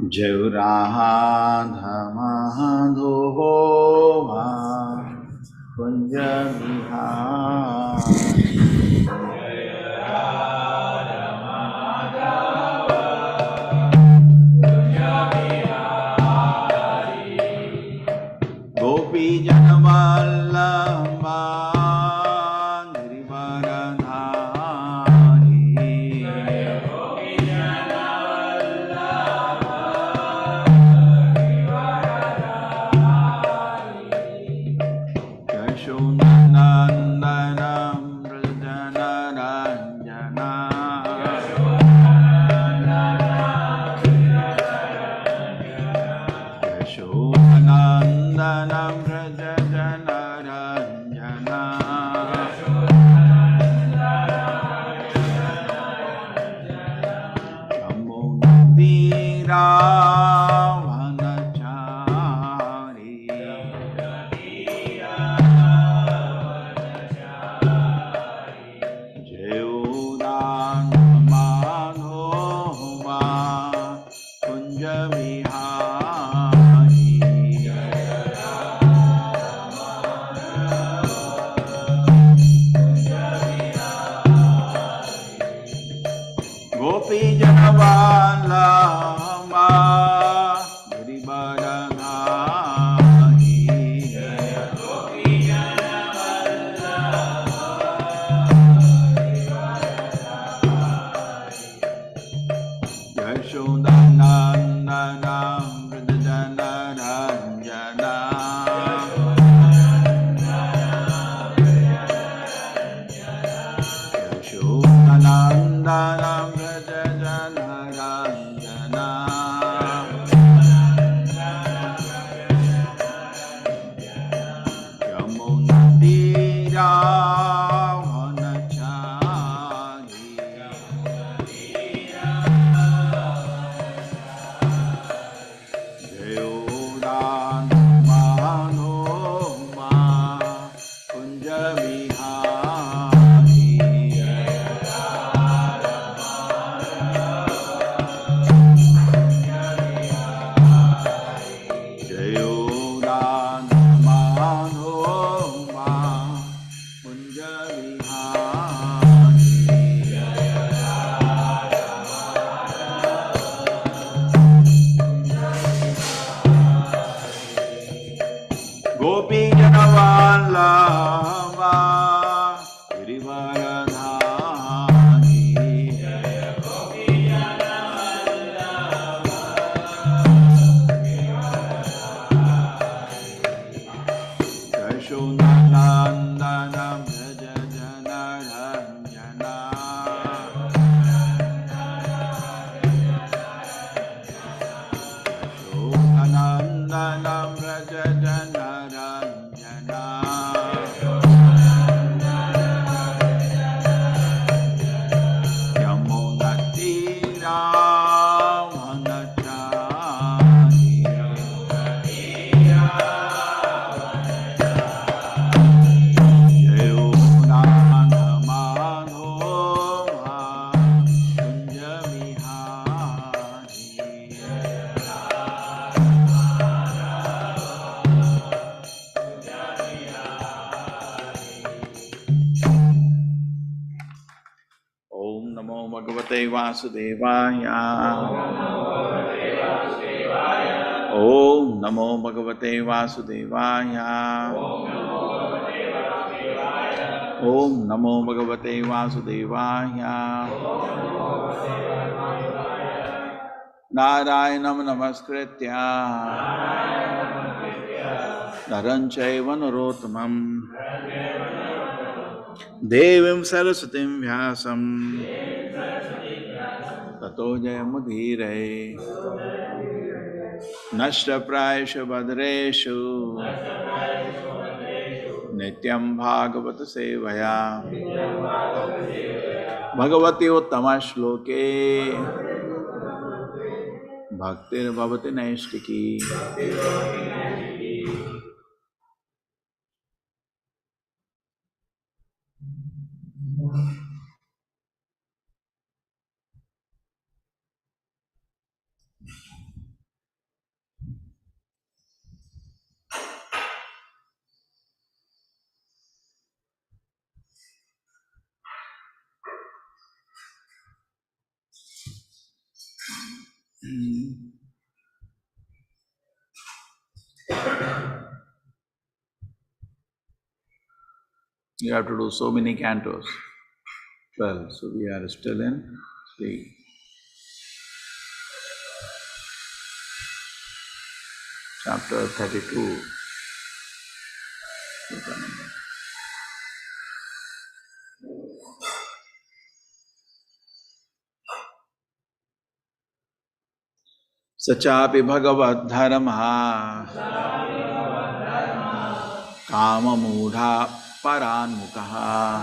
Jai Radha Madhava Kunja Vihari Gopi Janavallabha Vasudevaya. Om Namo Bhagavate Vasudevaya. Om Namo Bhagavate Vasudevaya. Narayanam Namaskritya Naram Chaiva Narottamam Devim Saraswatim Vyasam Tato Jayamudhire Nashta Prayasha Badreshu Nityam Bhagavata Sevaya Bhagavati Uttama Shloke Bhaktir Bhavati Naistiki. You have to do so many cantos. 12. So we are still in 3. Chapter 32. Sachapi Bhagavad Dharma Kama Mudha Paran Mukha.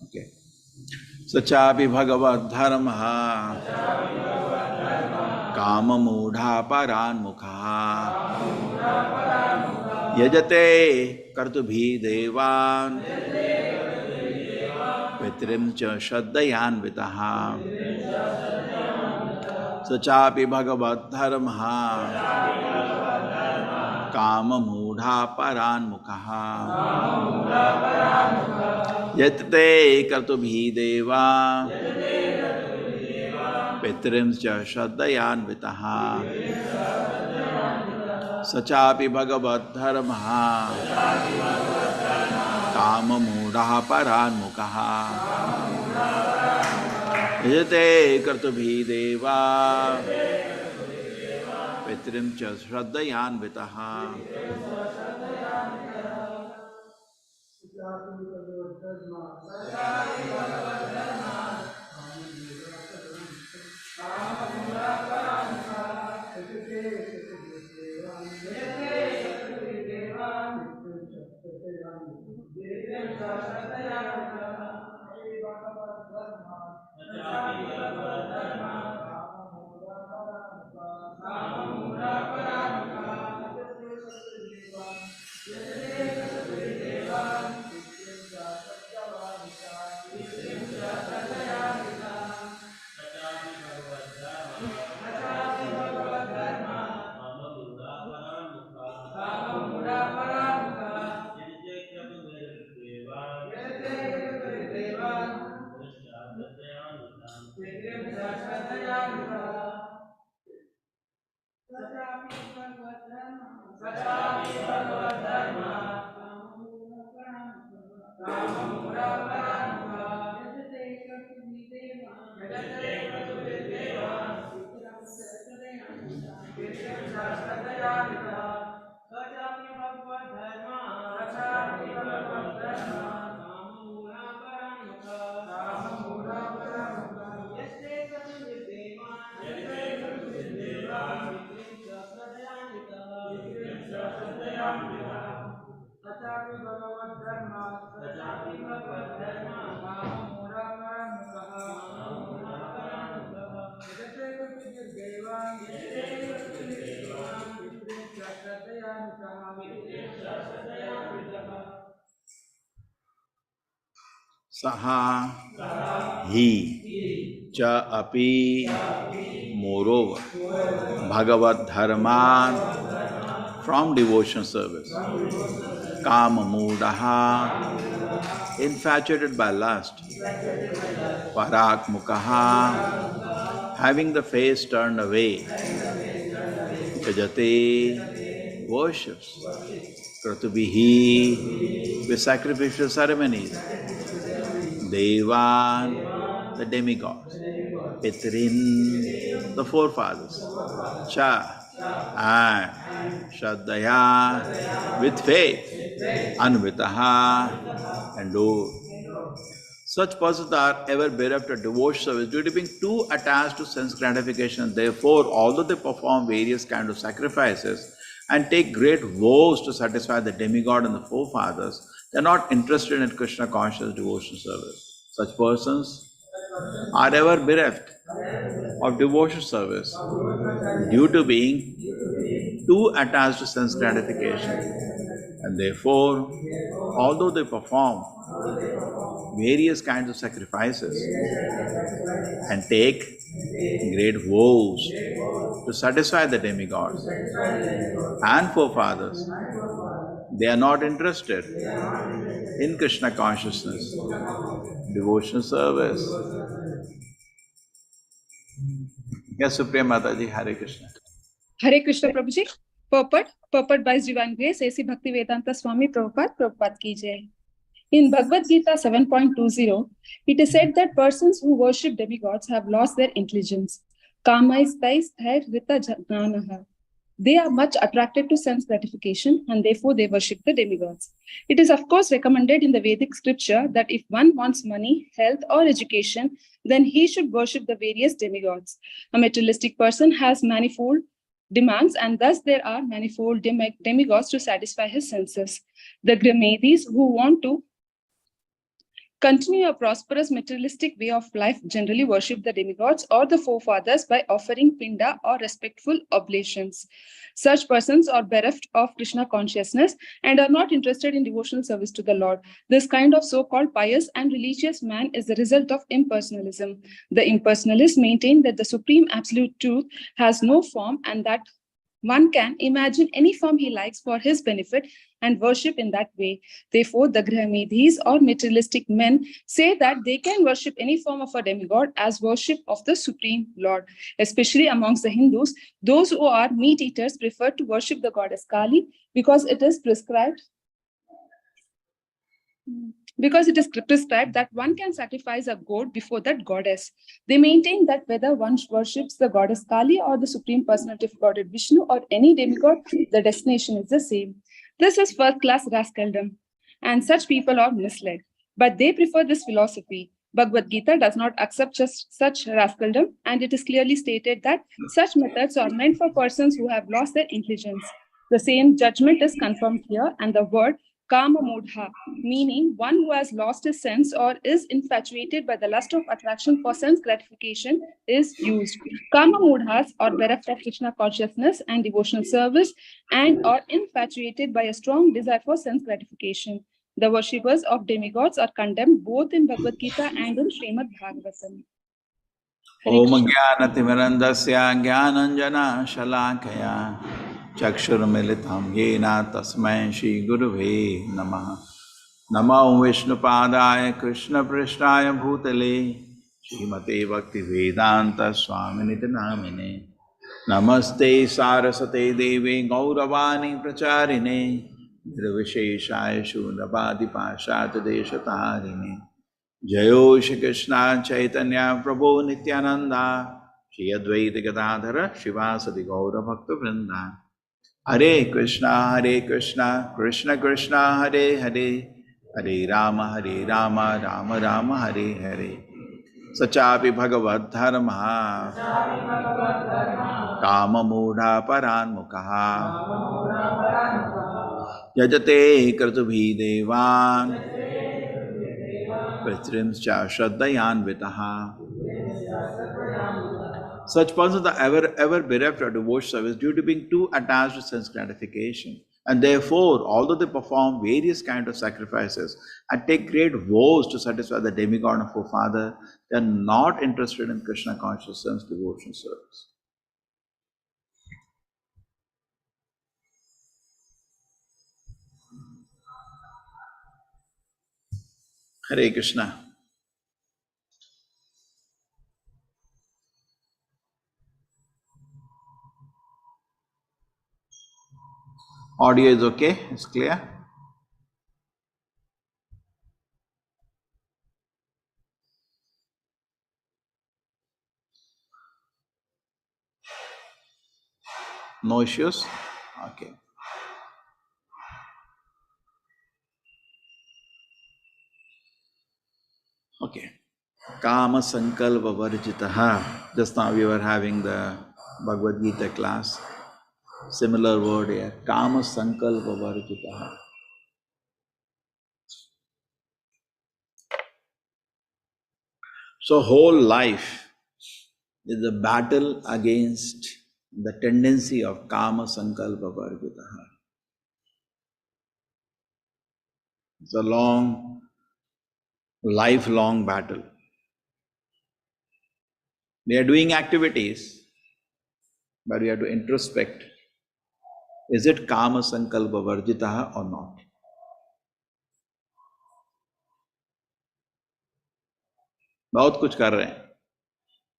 Okay. Sachapi Bhagavad Dharma Kama Mudha Paran Mukha Yajate Kartubhi Devan Pitrim Cha Shaddayan Vitaha Sachapi Bhagavad Dharma Kama Mudha Paran Mukha Yajate Kartubhi Devan Pitrim Cha Shaddayan Vitaha Sachapi Bhagavad Dharma Kama Mudha Paran Mukha Yajate Kartubhi Deva Pitrim Cha Shraddhayan Vitaha Saha Hi Cha Api Moreover Bhagavad Dharma from devotion service Kama Mudaha infatuated by lust Parak Mukaha having the face turned away Yajate worships Kratubihi with sacrificial ceremonies Devan, the demigods, Pitrin, the forefathers, Cha, and Shraddhaya, with faith, Anvitaha, and do. Such persons are ever bereft of devotional service due to being too attached to sense gratification. Therefore, although they perform various kinds of sacrifices and take great vows to satisfy the demigod and the forefathers, they are not interested in Krishna conscious devotional service. Such persons are ever bereft of devotional service due to being too attached to sense gratification. And therefore, although they perform various kinds of sacrifices and take great vows to satisfy the demigods and forefathers, they are not interested in Krishna consciousness, devotional service. Yes, Supreme Mataji, Hare Krishna. Hare Krishna Prabhuji. Purport by His Divine Grace, A.C. Bhaktivedanta Swami Prabhupada ki jai. In Bhagavad Gita 7.20, it is said that persons who worship demigods have lost their intelligence. Kamais rita jnanaha. They are much attracted to sense gratification and therefore they worship the demigods. It is of course recommended in the Vedic scripture that if one wants money, health or education, then he should worship the various demigods. A materialistic person has manifold demands and thus there are manifold demigods to satisfy his senses. The Gramedis who want to continue a prosperous materialistic way of life generally worship the demigods or the forefathers by offering pinda or respectful oblations. Such persons are bereft of Krishna consciousness and are not interested in devotional service to the Lord. This kind of so-called pious and religious man is the result of impersonalism. The impersonalists maintain that the supreme absolute truth has no form and that one can imagine any form he likes for his benefit and worship in that way. Therefore, the Grahamathis or materialistic men say that they can worship any form of a demigod as worship of the Supreme Lord. Especially amongst the Hindus, those who are meat eaters prefer to worship the goddess Kali because it is prescribed that one can sacrifice a goat before that goddess. They maintain that whether one worships the goddess Kali or the Supreme Personality of Godhead Vishnu or any demigod, the destination is the same. This is first-class rascaldom, and such people are misled. But they prefer this philosophy. Bhagavad Gita does not accept just such rascaldom, and it is clearly stated that such methods are meant for persons who have lost their intelligence. The same judgment is confirmed here, and the word Kama Mudha, meaning one who has lost his sense or is infatuated by the lust of attraction for sense gratification, is used. Kama Mudhas are bereft of Krishna consciousness and devotional service and are infatuated by a strong desire for sense gratification. The worshippers of demigods are condemned both in Bhagavad Gita and in Srimad Bhagavatam. Om Jnanatimirandasya Jnananjana Shalakaya Chakshurmilitam Yena Tasmai Shri Guruve Namaha. Namo Vishnupadaya Krishna Prishtaya Bhutale Srimate Bhakti Vedanta Swaminiti Namine Namaste Sarasate Devi Gauravani Pracharine Nirvisheshaya Shunabadi Pashat Deshatarine Jayo Shri Krishna Chaitanya Prabhu Nityananda Shri Advaita Gadadhara Shivasati Gaura Bhakta Vrinda Hare Krishna Krishna Krishna Hare Hare Hare Rama Rama Rama Hare Hare Sachapi Bhagavad Dharma Kama Mudha Paran Mukha Yajate Kratubhi Devan Pritrimscha Shraddhayan Vitaha. Such persons are ever bereft of devotional service due to being too attached to sense gratification. And therefore, although they perform various kinds of sacrifices and take great vows to satisfy the demigod of forefather, they are not interested in Krishna consciousness devotional service. Hare Krishna. Audio is okay? It's clear? No issues? Okay. Okay. Kama Sankalpa Varjitaha. Just now we were having the Bhagavad Gita class. Similar word here. Kama Sankalpa Varjitaha. So whole life is a battle against the tendency of Kama Sankalpa Varjitaha. It's a long, lifelong battle. We are doing activities, but we have to introspect. Is it Kama Sankalpa Varjitaha or not? बहुत कुछ कर रहे हैं,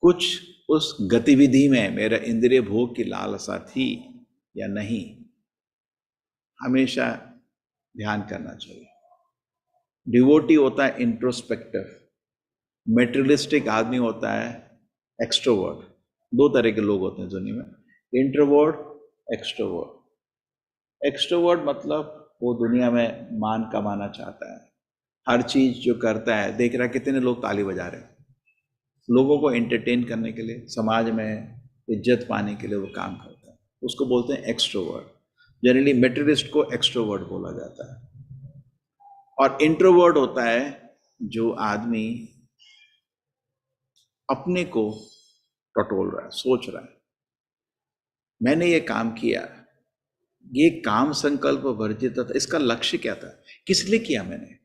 कुछ उस गतिविधि में मेरा इंद्रिय भोग की लालसा थी या नहीं, हमेशा ध्यान करना चाहिए. डिवोटी होता है इंट्रोस्पेक्टिव, मेटेरियलिस्टिक आदमी होता है एक्सट्रोवर्ट. दो तरह के लोग होते हैं दुनिया में, इंट्रोवर्ट, एक्सट्रोवर्ट. एक्सट्रोवर्ट मतलब वो दुनिया में मान कमाना चाहता है, हर चीज जो करता है, देख रहा है कितने लोग ताली बजा रहे हैं, लोगों को एंटरटेन करने के लिए, समाज में इज्जत पाने के लिए वो काम करता है, उसको बोलते हैं एक्सट्रोवर्ट. जनरली मेटेरियलिस्ट को एक्सट्रोवर्ट बोला जाता है. और इंट्रोवर्ट होता है जो आदमी अपने को टटोल रहा है, सोच रहा है, मैंने ये काम किया, ये काम संकल्प वर्जित था, इसका लक्ष्य क्या था, किस लिए किया मैंने.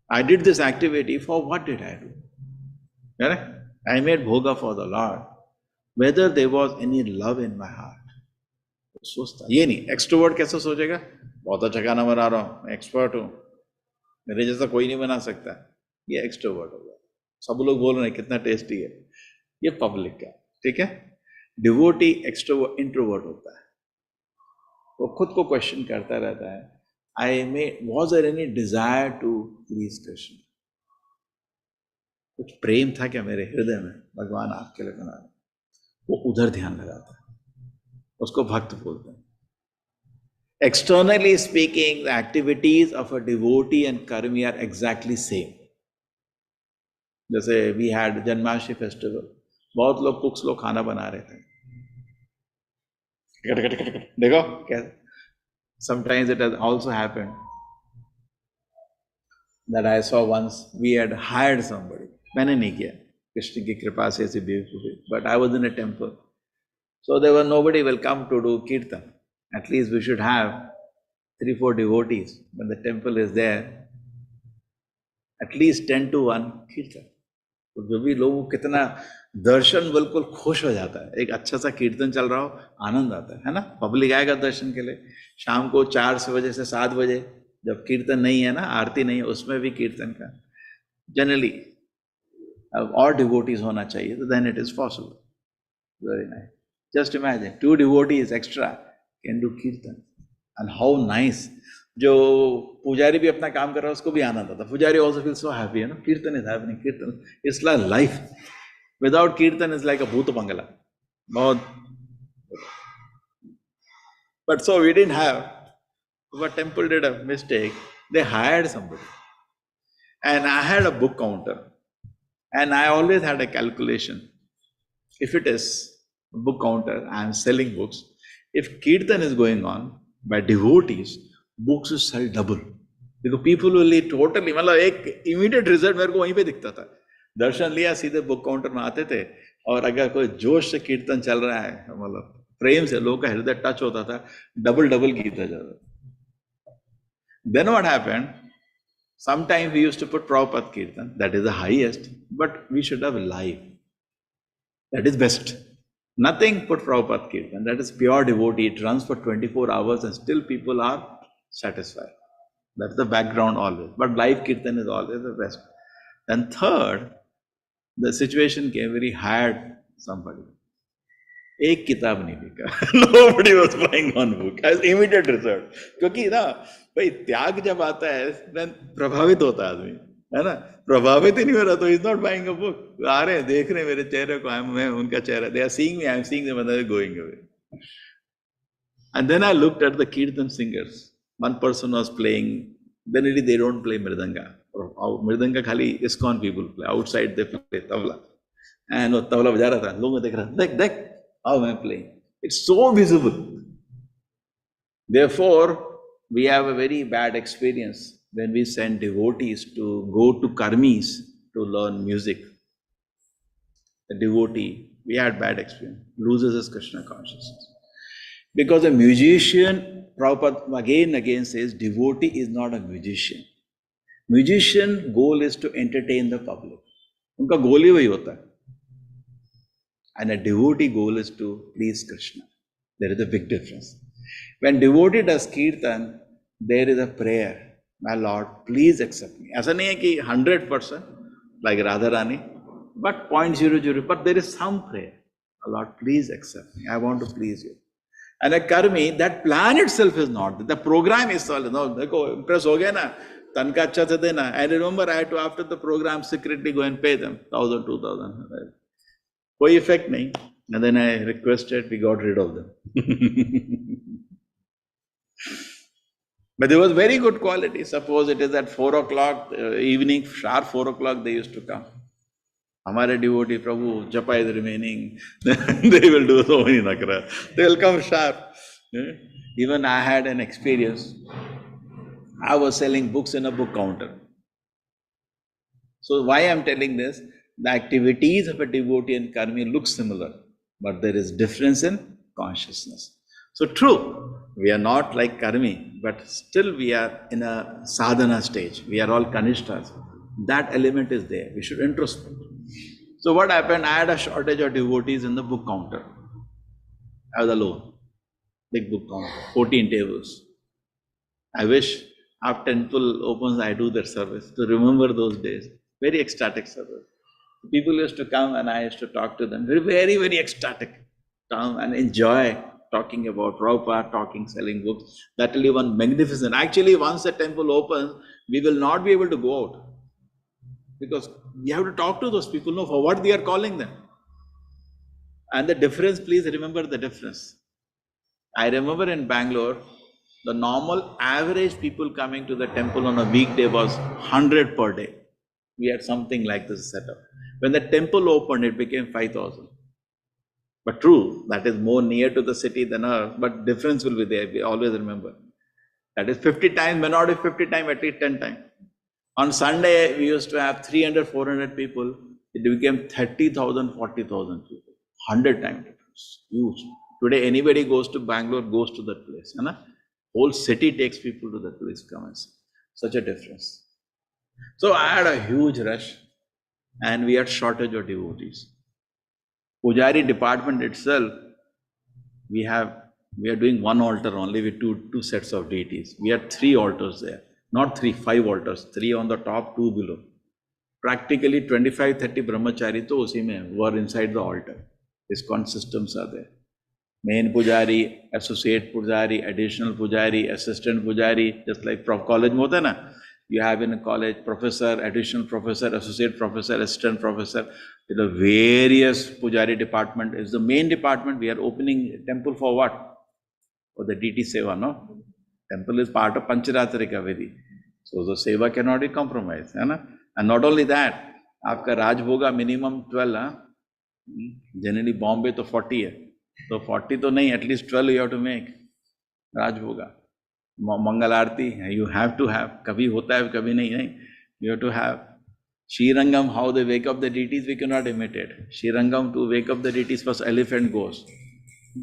I did this activity, for what did I do? Correct? I made bhoga for the Lord. Whether there was any love in my heart. सोचता ये नहीं. एक्सट्रोवर्ट कैसे सोचेगा, बहुत अच्छा गाना बना रहा हूँ, मैं एक्सपर्ट हूँ, मेरे जैसा कोई नहीं बना सकता. ये एक्सट्रोवर्ट होगा. सब लोग बोल रहे हैं कितना टेस्टी है, ये पब्लिक का. ठीक है. डिवोटी एक्सट्रोवर्ट इंट्रोवर्ट होता है, वो खुद को क्वेश्चन करता रहता है, was there any desire to please Krishna? कुछ प्रेम था क्या मेरे हृदय में, भगवान आपके लिए बना, वो उधर ध्यान लगाता है, उसको भक्त बोलते हैं. Externally speaking, the activities of a devotee and karmi are exactly same. जैसे we had जन्माष्टमी फेस्टिवल, बहुत लोग कुक्स लोग खाना बना रहे थे, देखो क्या. Sometimes it has also happened that I saw once, we had hired somebody. मैंने नहीं किया, कृष्ण की कृपा से ऐसी बेवकूफी, but I was in a temple. So there was nobody will come to do kirtan. At least we should have 3-4 devotees when the temple is there. At least 10 to 1 kirtan. तो जो भी लोगों को कितना दर्शन बिल्कुल खुश हो जाता है, एक अच्छा सा कीर्तन चल रहा हो, आनंद आता है ना. पब्लिक आएगा दर्शन के लिए, शाम को 4 बजे से 7 बजे जब कीर्तन नहीं है ना, आरती नहीं है, उसमें भी कीर्तन का जनरली और डिवोटीज होना चाहिए, तो then it is possible. Very nice. Just imagine 2 devotees extra can do kirtan, and how nice. जो पुजारी भी अपना काम कर रहा है उसको भी आनंद आता. पुजारी ऑल्सो फील सो हैप्पी, है ना, kirtan is happening, kirtan it's like life. Without kirtan is like a bhoot bangla. बहुत. But so we didn't have, but temple did a mistake, they hired somebody, and I had a book counter, and I always had a calculation. If it is a book counter, I am selling books, if kirtan is going on by devotees, books will sell double, because people will be totally, मतलब एक immediate result मेरे को वहीं पे दिखता था. दर्शन लिया, सीधे बुक काउंटर में आते थे, और अगर कोई जोश से कीर्तन चल रहा है, मतलब प्रेम से लोगों का हृदय टच होता था, डबल गीता जाता. Then what happened? Sometimes we used to put Prabhupada Kirtan, that is the highest, but we should have live. That is best. Nothing put Prabhupada Kirtan, that is pure devotee. It runs for 24 hours and still people are satisfied. That's the background always. But live Kirtan is always the best. And third, the situation came where he hired somebody. एक किताब नहीं बिका. Nobody was buying one book as immediate result. क्योंकि ना भाई त्याग जब आता है then प्रभावित होता है आदमी, है ना. प्रभावित ही नहीं हो रहा तो is not buying a book. आ रहे हैं, देख रहे हैं मेरे चेहरे को, मैं उनका चेहरा, they are seeing me, I am seeing them, and they are going away. And then I looked at the Kirtan singers. One person was playing, generally they don't play mridanga. मृदंग का खाली ISKCON people play. Outside they play tabla. And वो तबला बजा रहा था, लोग देख रहा, देख how I'm playing. It's so visible. Therefore, we have a very bad experience when we send devotees to go to karmis to learn music. The devotee, we had bad experience, loses his Krishna consciousness. Because a musician, Prabhupada again and again says, devotee is not a musician. Musician goal is to entertain the public. उनका गोल ही वही होता है. And a devotee goal is to please Krishna. There is a big difference. When devotee does kirtan, there is a prayer. My Lord, please accept me. ऐसा नहीं है कि 100% like Radharani, but 0.00, but there is some prayer. My Lord, please accept me. I want to please you. And a karmi, that plan itself is not. The program is all, no, देखो, impress हो गया ना, तनका अच्छा से देना. I remember I had to, after the program, secretly go and pay them 1,000, 2,000. कोई effect नहीं. And then I requested, we got rid of them. But there was very good quality. Suppose it is at 4 o'clock evening, sharp 4 o'clock they used to come. हमारे devotee, Prabhu, japa is remaining. They will do so many nakra. They will come sharp. Even I had an experience. I was selling books in a book counter. So why I am telling this? The activities of a devotee and karmi look similar, but there is difference in consciousness. So true, we are not like karmi, but still we are in a sadhana stage. We are all kanishtas. That element is there. We should introspect. So what happened? I had a shortage of devotees in the book counter. I was alone. Big book counter, 14 tables. I wish after temple opens, I do that service to remember those days. Very ecstatic service. People used to come and I used to talk to them. Very, very ecstatic. Come and enjoy talking about Prabhupada, talking, selling books. That will be one magnificent. Actually, once the temple opens, we will not be able to go out. Because we have to talk to those people, know for what we are calling them. And the difference, please remember the difference. I remember in Bangalore, the normal average people coming to the temple on a weekday was 100 per day. We had something like this set up. When the temple opened, it became 5,000. But true, that is more near to the city than ours, but difference will be there. We always remember. That is 50 times, may not be 50 times, at least 10 times. On Sunday, we used to have 300, 400 people. It became 30,000, 40,000 people. 100 times difference. Huge. Today, anybody goes to Bangalore, goes to that place. You know? Whole city takes people to that place, come and see. Such a difference. So I had a huge rush and we had shortage of devotees. Pujari department itself, we are doing one altar only with two sets of deities. We had 3 altars there. Not 3, 5 altars. 3 on the top, 2 below. Practically 25, 30 brahmachari to usi mein were inside the altar. ISKCON systems are there. Main pujari, associate pujari, additional pujari, assistant pujari, just like college mein hota hai na. You have in a college professor, additional professor, associate professor, assistant professor. The various pujari department is the main department. We are opening temple for what? For the deity seva, no? Temple is part of Pancharatrika Vedi. So the seva cannot be compromised. Hai? And not only that, आपका राजभोगा minimum 12, huh? Generally Bombay to 40 hai. So 40 to nahi, at least 12 you have to make. Rajbhoga. Mangal Aarti, you have to have. Kabhi hota hai, kabhi nahi. You have to have. Srirangam, how they wake up the deities, we cannot imitate. Srirangam, to wake up the deities, first elephant goes,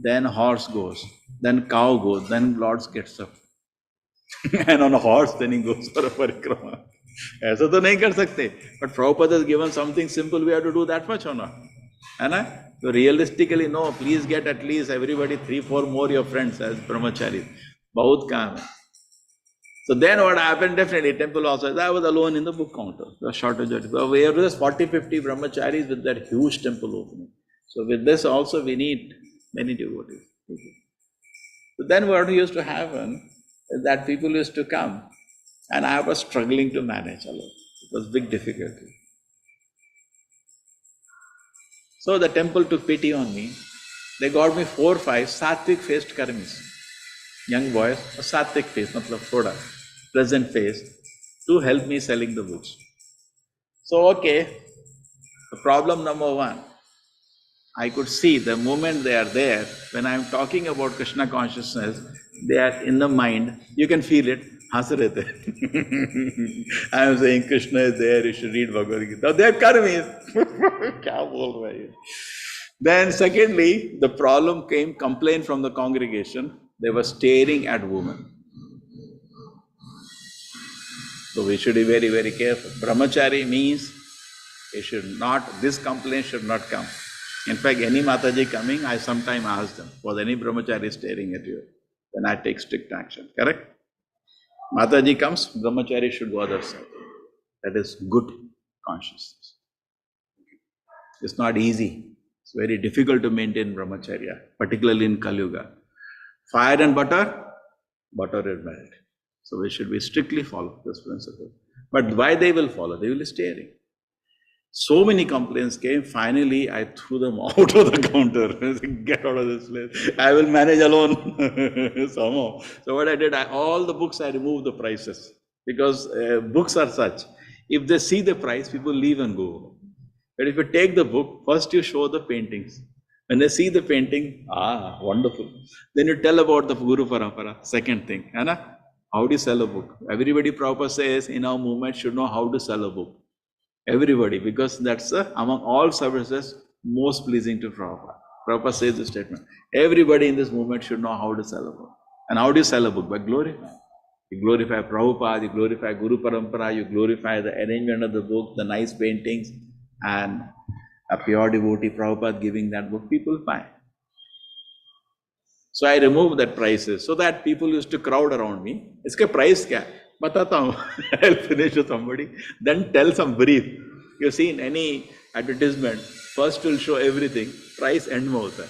then horse goes, then cow goes, then Lord gets up. And on a horse, then he goes for a parikrama. ऐसा तो नहीं कर सकते. But Prabhupada has given something simple, we have to do that much or not? So realistically, no, please get at least everybody 3, 4 more your friends as brahmacharis. Bahut kaam hai. So then what happened, definitely, temple also, I was alone in the book counter. The shortage of people. We have just 40, 50 brahmacharis with that huge temple opening. So with this also we need many devotees. So then what used to happen is that people used to come and I was struggling to manage alone. It was big difficulty. So the temple took pity on me. They got me 4 or 5 sattvic faced karmis. Young boys, a sattvic face, matlab thoda, pleasant face. to help me selling the books. So, okay, the problem number one, I could see the moment they are there, when I'm talking about Krishna consciousness, they are in the mind, you can feel it. हंस रहे थे. I am saying Krishna is there, you should read Bhagavad Gita. They are karmis. क्या बोल रहा है? Then secondly, the problem came, complaint from the congregation. They were staring at women. So we should be very, very careful. Brahmachari means it should not, this complaint should not come. In fact, any Mataji coming, I sometimes ask them, was any brahmachari staring at you? Then I take strict action, correct? Mataji comes, brahmachari should go other side. That is good consciousness. It's not easy. It's very difficult to maintain brahmacharya, particularly in Kali Yuga. Fire and butter, butter and melt. So we should be strictly follow this principle. But why they will follow? They will be staring. So many complaints came, finally I threw them out of the counter. Get out of this place. I will manage alone somehow. So what I did, all the books I removed the prices. Because books are such. If they see the price, people leave and go. But if you take the book, first you show the paintings. When they see the painting, wonderful. Then you tell about the Guru Parampara, second thing. How do you sell a book? Everybody Prabhupada says in our movement should know how to sell a book. Everybody, because that's among all services most pleasing to Prabhupada. Prabhupada says this statement. Everybody in this movement should know how to sell a book. And how do you sell a book? By glorifying. You glorify Prabhupada, you glorify Guru Parampara, you glorify the arrangement of the book, the nice paintings, and a pure devotee Prabhupada giving that book, people buy. So I removed that prices so that people used to crowd around me. Iska price kya? Batata hu. I'll finish with somebody. Then tell some brief. You see in any advertisement, first will show everything. Price end mein hota hai.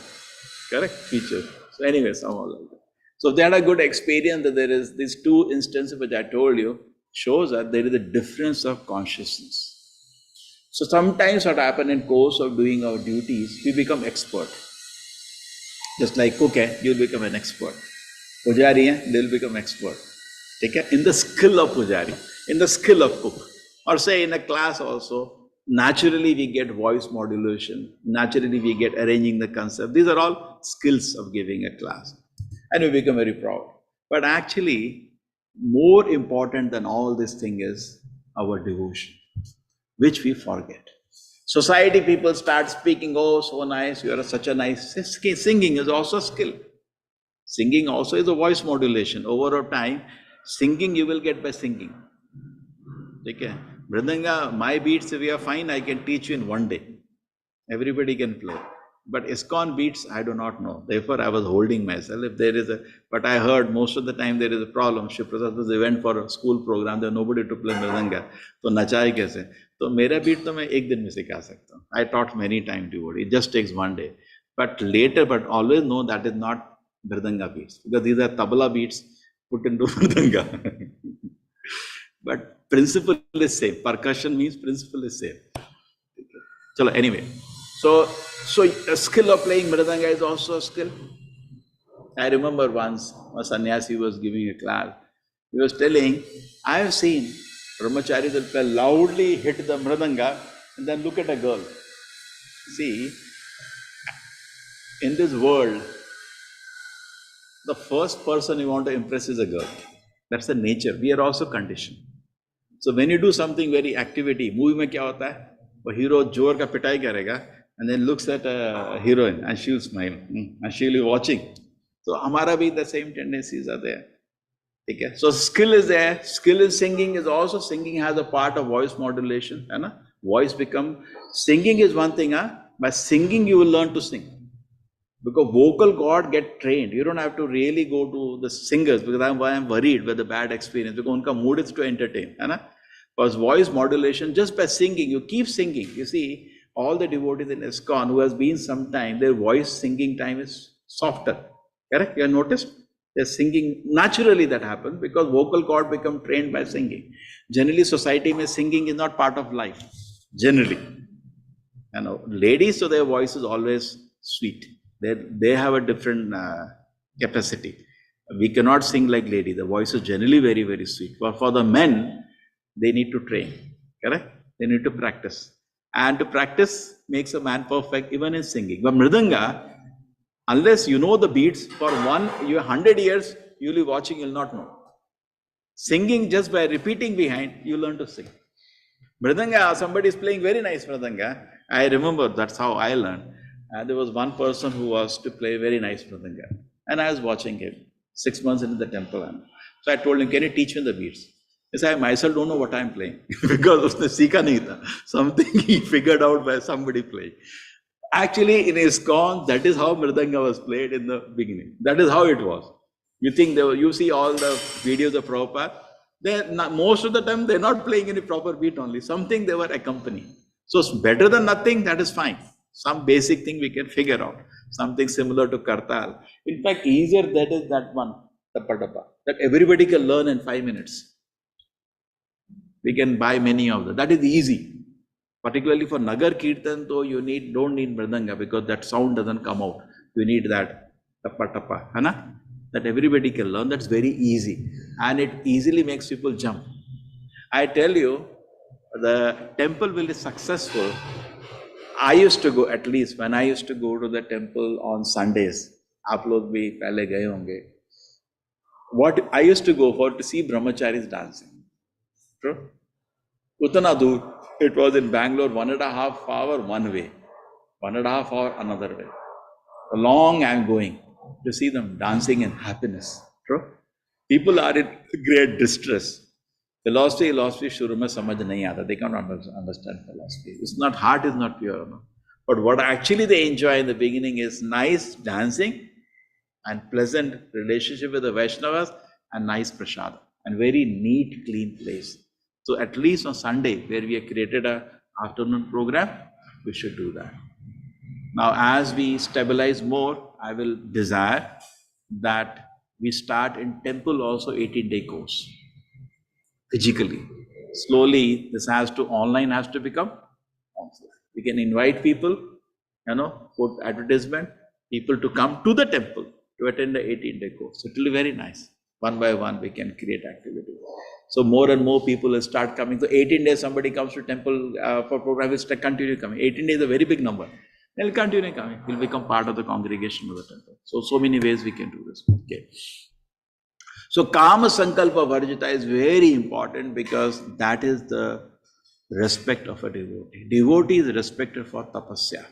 Correct? Features. So anyway, somehow like that. So they had a good experience that there is these two instances which I told you shows that there is a difference of consciousness. So sometimes what happens in course of doing our duties, we become expert. Just like cook, you'll become an expert. Pujari, they'll become expert. Okay? In the skill of pujari, in the skill of cook. Or say in a class also, naturally we get voice modulation, naturally we get arranging the concept. These are all skills of giving a class. And we become very proud. But actually, more important than all this thing is our devotion, which we forget. Society people start speaking, oh, so nice, you are such a nice. Singing is also a skill. Singing also is a voice modulation. Over a time, singing you will get by singing. Okay. Mridanga, my beats, if you are fine, I can teach you in one day. Everybody can play. But ISKCON beats, I do not know. Therefore, I was holding myself. If there is but I heard most of the time there is a problem. Shiv Prasad was went for a school program, there was nobody to play Mridanga. So, nachai kaise? So, mera beat to main ek din mein sikha sakta hu. I taught many times devotee. It just takes one day. But later, but always know that is not Mridanga beats. Because these are tabla beats put into Mridanga. But principle is same. Percussion means principle is same. Chalo, anyway. So a skill of playing Mridanga is also a skill. I remember once a sannyasi was giving a class. He was telling, I have seen brahmacharis will loudly hit the Mridanga and then look at a girl. See, in this world, the first person you want to impress is a girl. That's the nature. We are also conditioned. So when you do something very activity, movie mein kya hota hai? The hero जोर का पिटाई करेगा and then looks at a heroine and she will smile and she will be watching. So hamara bhi the same tendencies are there. Okay? So skill is there. Skill in singing is also, singing has a part of voice modulation. Voice become, singing is one thing. By singing you will learn to sing. Because vocal cord get trained. You don't have to really go to the singers, because I'm worried with the bad experience. Because unka mood is to entertain. Because voice modulation, just by singing, you keep singing. You see, all the devotees in ISKCON who has been some time, their voice singing time is softer. Correct? You have noticed? They're singing, naturally that happens because vocal cord become trained by singing. Generally, society mein singing is not part of life. Generally. Ladies, so their voice is always sweet. They have a different capacity. We cannot sing like lady. The voice is generally very, very sweet. But for the men, They need to train, correct? They need to practice. And to practice makes a man perfect even in singing. But Mridanga, unless you know the beats for 100 years, you'll be watching, you'll not know. Singing, just by repeating behind, you learn to sing. Mridanga, somebody is playing very nice Mridanga. I remember that's how I learned. And there was one person who was to play very nice Mridanga. And I was watching him 6 months into the temple. So I told him, can you teach me the beats? He said, I myself don't know what I'm playing because usne seekha nahi tha. Something he figured out by somebody playing. Actually, in ISKCON, that is how Mridanga was played in the beginning. That is how it was. You think you see all the videos of Prabhupada, most of the time they're not playing any proper beat only. Something they were accompanying. So it's better than nothing, that is fine. Some basic thing we can figure out. Something similar to Kartal. In fact, easier that is that one, the Padapa, that everybody can learn in 5 minutes. We can buy many of them. That is easy. Particularly for Nagar Kirtan, though, you don't need Mridanga because that sound doesn't come out. You need that tapa, that everybody can learn. That's very easy. And it easily makes people jump. I tell you, the temple will be successful. I used to go, at least when I used to go to the temple on Sundays, aap log bhi pehle gaye honge. What I used to go for to see brahmacharis dancing. True? Utana dur. It was in Bangalore, 1.5 hour one way, 1.5 hour another way. Long I'm going to see them dancing in happiness. True? People are in great distress. Philosophy shuru mein samajh nahi aata. They cannot understand philosophy. It's not, heart is not pure. No? But what actually they enjoy in the beginning is nice dancing and pleasant relationship with the Vaishnavas and nice prasad and very neat, clean place. So at least on Sunday, where we have created an afternoon program, we should do that. Now, as we stabilize more, I will desire that we start in temple also 18-day course, physically. Slowly, this online has to become offline. We can invite people, put advertisement, people to come to the temple to attend the 18-day course. It will be very nice. One by one, we can create activity. So more and more people will start coming. So 18 days somebody comes to temple for program, will continue coming. 18 days is a very big number. They'll continue coming. Will become part of the congregation of the temple. So many ways we can do this. Okay. So Kama Sankalpa Varjita is very important because that is the respect of a devotee. Devotee is respected for tapasya.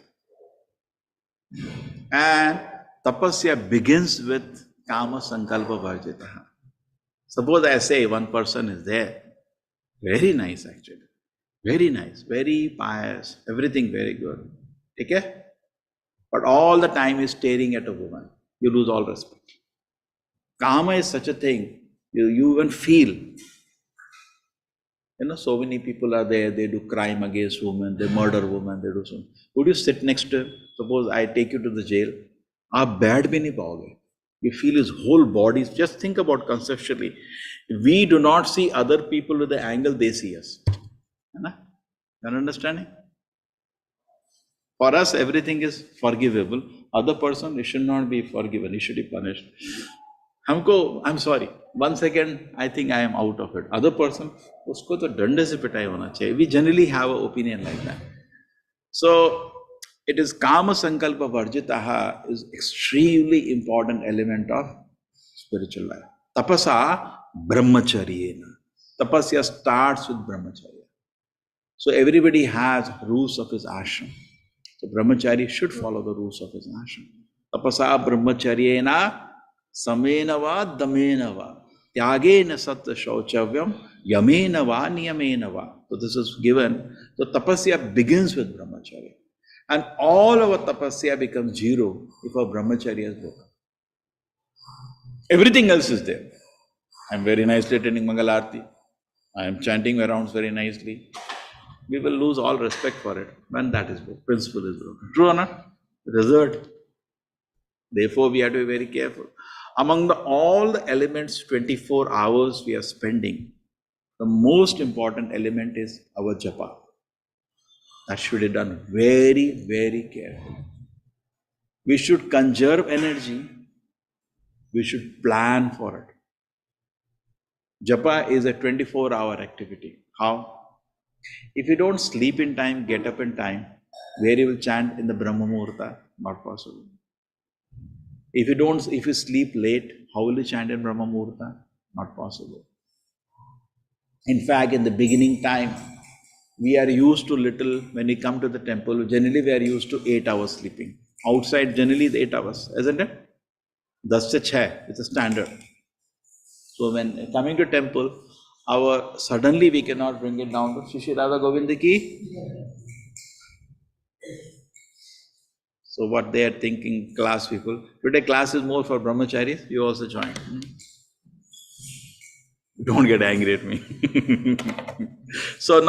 And tapasya begins with Kama Sankalpa Varjita. Suppose I say one person is there, very nice actually, very nice, very pious, everything very good, okay? But all the time is staring at a woman, you lose all respect. Kama is such a thing, you even feel, so many people are there, they do crime against women, they murder women, they do something. Would you sit next to him? Suppose I take you to the jail, aap baith bhi nahi paoge. You feel his whole body. Just think about conceptually. We do not see other people with the angle they see us. You're understanding? For us, everything is forgivable. Other person, it should not be forgiven. It should be punished. I'm sorry. 1 second, I think I am out of it. Other person, usko to dande se pitai hona chahiye. We generally have an opinion like that. So, it is Kama Sankalpa Varjitaha is extremely important element of spiritual life. Tapasa Brahmacharyena. Tapasya starts with Brahmacharya. So everybody has rules of his ashram. So Brahmachari should follow the rules of his ashram. Tapasa Brahmacharyena Samenava Damenava Tyagena Satya Shauchavyam Yamenava Niyamenava. So this is given. So tapasya begins with Brahmacharya. And all our tapasya becomes zero if our brahmacharya is broken. Everything else is there. I am very nicely attending Mangalarti. I am chanting around very nicely. We will lose all respect for it when that is broken. Principle is broken. True or not? Result. Therefore, we have to be very careful. Among all the elements, 24 hours we are spending, the most important element is our japa. That should be done very, very carefully. We should conserve energy. We should plan for it. Japa is a 24-hour activity. How? If you don't sleep in time, get up in time, where you will chant in the Brahma Muhurta? Not possible. If you sleep late, how will you chant in Brahma Muhurta? Not possible. In fact, in the beginning time, we are used to little, when we come to the temple, generally we are used to 8 hours sleeping. Outside, generally it's 8 hours, isn't it? 10 se 6, it's a standard. So when coming to temple, suddenly we cannot bring it down to Shishi Radha Govinda ki. So what they are thinking, class people. Today class is more for brahmacharis, you also join. Don't get angry at me. So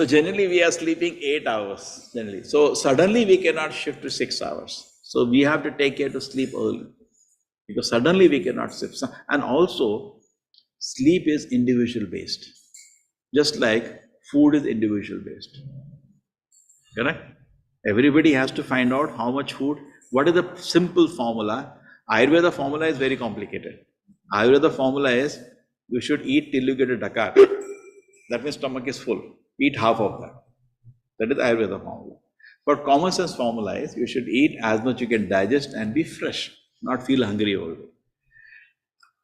generally we are sleeping 8 hours, generally. So suddenly we cannot shift to 6 hours. So we have to take care to sleep early. Because suddenly we cannot sleep. And also, sleep is individual based. Just like food is individual based. Correct? Everybody has to find out how much food, what is the simple formula. Ayurveda formula is very complicated. Ayurveda formula is, you should eat till you get a dakar. That means stomach is full. Eat half of that. That is Ayurveda formula. But common sense formula is, you should eat as much you can digest and be fresh, not feel hungry all day.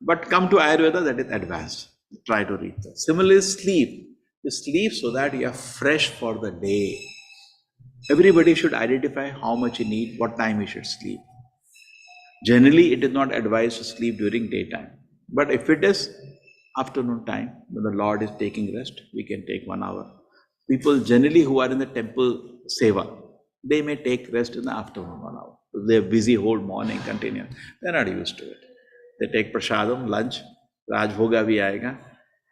But come to Ayurveda, that is advanced. Try to read that. Similarly, sleep. You sleep so that you are fresh for the day. Everybody should identify how much you need, what time you should sleep. Generally, it is not advised to sleep during daytime. But if it is afternoon time, when the Lord is taking rest, we can take 1 hour. People generally who are in the temple seva, they may take rest in the afternoon 1 hour. If they are busy whole morning, continue. They are not used to it. They take prasadam, lunch, Rajbhoga bhi aayega.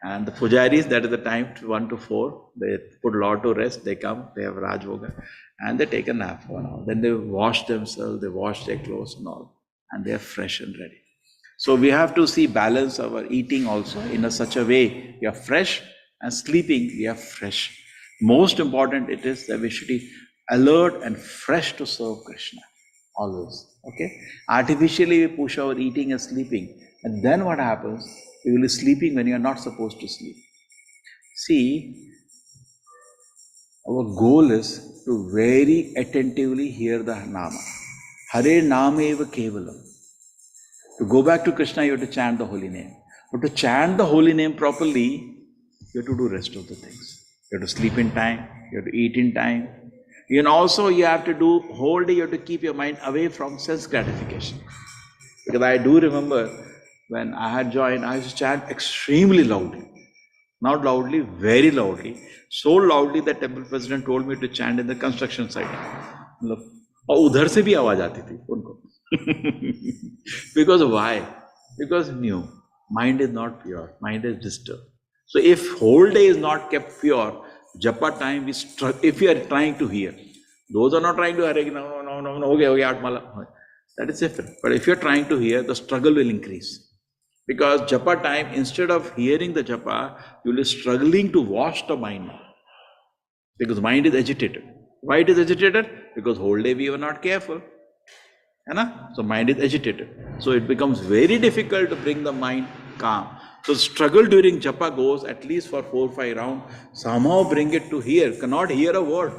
And the pujaris, that is the time 1 to 4, they put Lord to rest, they come, they have Rajbhoga, and they take a nap for 1 hour. Then they wash themselves, they wash their clothes and all, and they are fresh and ready. So we have to see balance our eating also in such a way, we are fresh, and sleeping, we are fresh. Most important it is that we should be alert and fresh to serve Krishna, always, okay? Artificially we push our eating and sleeping, and then what happens? You will be sleeping when you are not supposed to sleep. See, our goal is to very attentively hear the Nama. Hare Nameva Kevalam. To go back to Krishna, you have to chant the holy name. But to chant the holy name properly, you have to do rest of the things. You have to sleep in time, you have to eat in time. And also you have to do, whole day you have to keep your mind away from sense gratification. Because I do remember, when I had joined, I used to chant extremely loudly. Not loudly, very loudly. So loudly that temple president told me to chant in the construction site. और उधर से भी आवाज आती थी उनको. Because why? Because new. Mind is not pure. Mind is disturbed. So if whole day is not kept pure, japa time, if you are trying to hear, those are not trying to hear, no, okay, that is different. But if you are trying to hear, the struggle will increase. Because japa time, instead of hearing the japa, you will be struggling to wash the mind now. Because mind is agitated. Why it is agitated? Because whole day we were not careful. So mind is agitated. So it becomes very difficult to bring the mind calm. So struggle during japa goes at least for 4 or 5 rounds. Somehow bring it to hear, cannot hear a word.